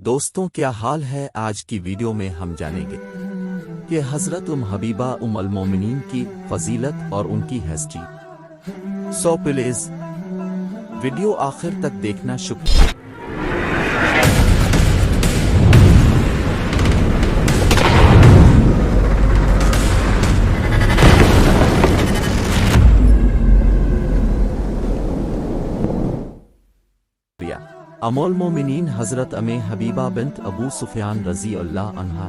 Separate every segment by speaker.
Speaker 1: دوستوں کیا حال ہے؟ آج کی ویڈیو میں ہم جانیں گے کہ حضرت حبیبہ المومنین کی فضیلت اور ان کی ہسٹری۔ سو پلیز ویڈیو آخر تک دیکھنا۔ شکریہ۔ ام المومنین حضرت حبیبہ بنت ابو سفیان رضی اللہ عنہا۔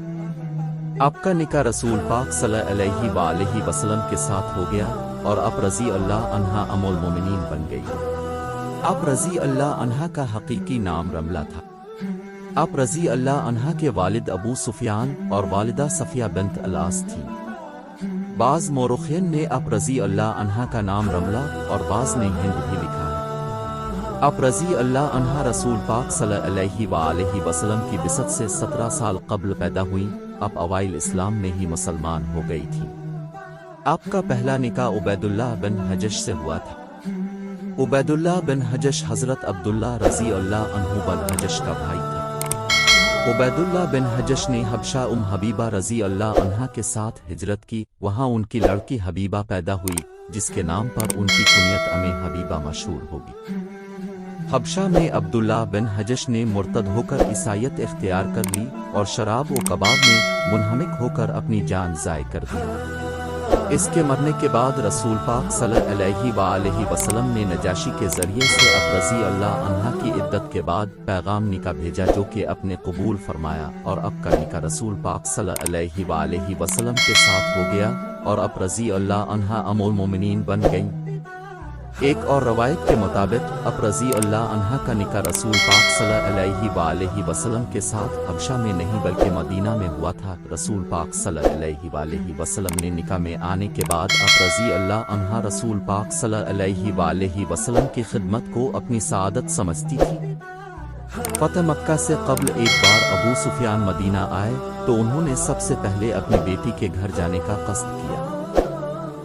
Speaker 1: آپ کا نکاح رسول پاک صلی اللہ علیہ وآلہ وسلم کے ساتھ ہو گیا اور آپ رضی اللہ عنہا ام المومنین بن گئی۔ آپ رضی اللہ عنہا کا حقیقی نام رملہ تھا۔ آپ رضی اللہ عنہا کے والد ابو سفیان اور والدہ صفیہ بنت العاص تھیں۔ بعض مورخین نے آپ رضی اللہ عنہا کا نام رملہ اور بعض نے ہند بھی لکھا ہے۔ آپ رضی اللہ عنہا رسول پاک صلی اللہ علیہ وآلہ وسلم کی بعثت سے 17 سال قبل پیدا ہوئیں۔ آپ اوائل اسلام میں ہی مسلمان ہو گئی تھی۔ آپ کا پہلا نکاح عبید اللہ بن حجش سے ہوا تھا۔ عبید اللہ بن حجش حضرت عبداللہ رضی اللہ عنہ بن حجش کا بھائی تھا۔ عبید اللہ بن حجش نے حبشہ حبیبہ رضی اللہ عنہا کے ساتھ ہجرت کی۔ وہاں ان کی لڑکی حبیبہ پیدا ہوئی، جس کے نام پر ان کی کنیت حبیبہ مشہور ہوگی۔ حبشہ میں عبداللہ بن حجش نے مرتد ہو کر عیسائیت اختیار کر لی اور شراب و کباب میں منہمک ہو کر اپنی جان ضائع کر دی۔ اس کے مرنے کے بعد رسول پاک صلی اللہ علیہ وآلہ وسلم نے نجاشی کے ذریعے سے آپ رضی اللہ عنہا کی عدت کے بعد پیغام نکاح بھیجا، جو کہ آپ نے قبول فرمایا اور آپ کا نکاح رسول پاک صلی اللہ علیہ وآلہ وسلم کے ساتھ ہو گیا اور آپ رضی اللہ عنہا ام المومنین بن گئیں۔ ایک اور روایت کے مطابق آپ رضی اللہ عنہا کا نکاح رسول پاک صلی اللہ علیہ وآلہ وسلم کے ساتھ حبشہ میں نہیں بلکہ مدینہ میں ہوا تھا۔ رسول پاک صلی اللہ علیہ وآلہ وسلم نے نکاح میں آنے کے بعد آپ رضی اللہ عنہا رسول پاک صلی اللہ علیہ وآلہ وسلم کی خدمت کو اپنی سعادت سمجھتی تھی۔ فتح مکہ سے قبل ایک بار ابو سفیان مدینہ آئے تو انہوں نے سب سے پہلے اپنی بیٹی کے گھر جانے کا قصد کیا۔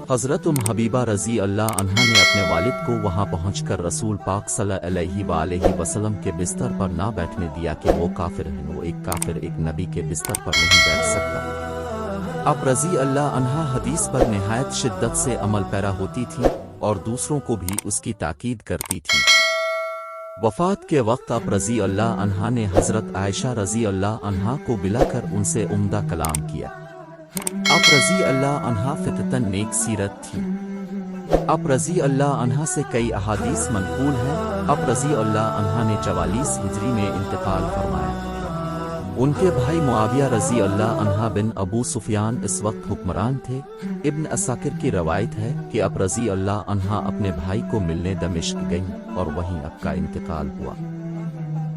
Speaker 1: حضرت حبیبہ رضی اللہ عنہا نے اپنے والد کو وہاں پہنچ کر رسول پاک صلی اللہ علیہ وآلہ وسلم کے بستر پر نہ بیٹھنے دیا کہ وہ کافر ہیں۔ وہ ایک کافر ایک نبی کے بستر پر نہیں بیٹھ سکتا۔ آپ رضی اللہ عنہا حدیث پر نہایت شدت سے عمل پیرا ہوتی تھی اور دوسروں کو بھی اس کی تاکید کرتی تھی۔ وفات کے وقت آپ رضی اللہ عنہا نے حضرت عائشہ رضی اللہ عنہا کو بلا کر ان سے عمدہ کلام کیا۔ آپ رضی اللہ عنہا فطرتاً نیک سیرت تھی۔ آپ رضی اللہ عنہا سے کئی احادیث منقول ہیں۔ آپ رضی اللہ عنہا نے 44 ہجری میں انتقال فرمایا۔ ان کے بھائی معاویہ رضی اللہ عنہا بن ابو سفیان اس وقت حکمران تھے۔ ابن عساکر کی روایت ہے کہ آپ رضی اللہ عنہا اپنے بھائی کو ملنے دمشق گئیں اور وہیں آپ کا انتقال ہوا۔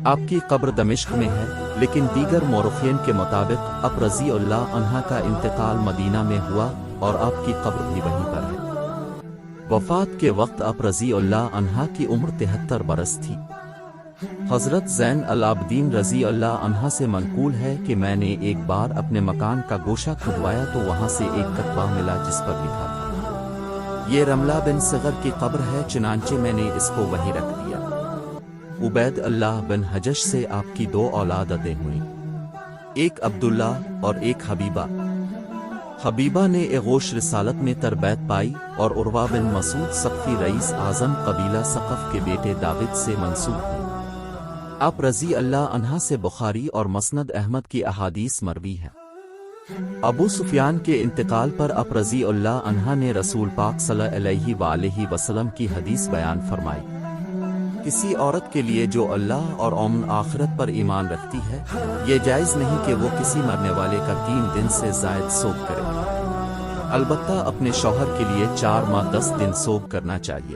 Speaker 1: آپ کی قبر دمشق میں ہے، لیکن دیگر مورخین کے مطابق آپ رضی اللہ عنہا کا انتقال مدینہ میں ہوا اور آپ کی قبر بھی وہیں پر ہے۔ وفات کے وقت آپ رضی اللہ عنہا کی عمر 73 برس تھی۔ حضرت زین العابدین رضی اللہ عنہا سے منقول ہے کہ میں نے ایک بار اپنے مکان کا گوشہ کھدوایا تو وہاں سے ایک کتبہ ملا جس پر لکھا تھا، یہ رملہ بن صغر کی قبر ہے، چنانچہ میں نے اس کو وہیں رکھ دیا۔ عبید اللہ بن حجش سے آپ کی 2 اولادیں ہوئیں، ایک عبداللہ اور ایک حبیبہ۔ حبیبہ نے اغوش رسالت میں تربیت پائی اور عروہ بن مسعود ثقفی رئیس اعظم قبیلہ ثقف کے بیٹے داود سے منسوب ہیں۔ آپ رضی اللہ عنہا سے بخاری اور مسند احمد کی احادیث مروی ہے۔ ابو سفیان کے انتقال پر آپ رضی اللہ عنہا نے رسول پاک صلی اللہ علیہ وآلہ وسلم کی حدیث بیان فرمائی، کسی عورت کے لیے جو اللہ اور یوم آخرت پر ایمان رکھتی ہے، یہ جائز نہیں کہ وہ کسی مرنے والے کا 3 دن سے زائد سوگ کرے، البتہ اپنے شوہر کے لیے 4 ماہ 10 دن سوگ کرنا چاہیے۔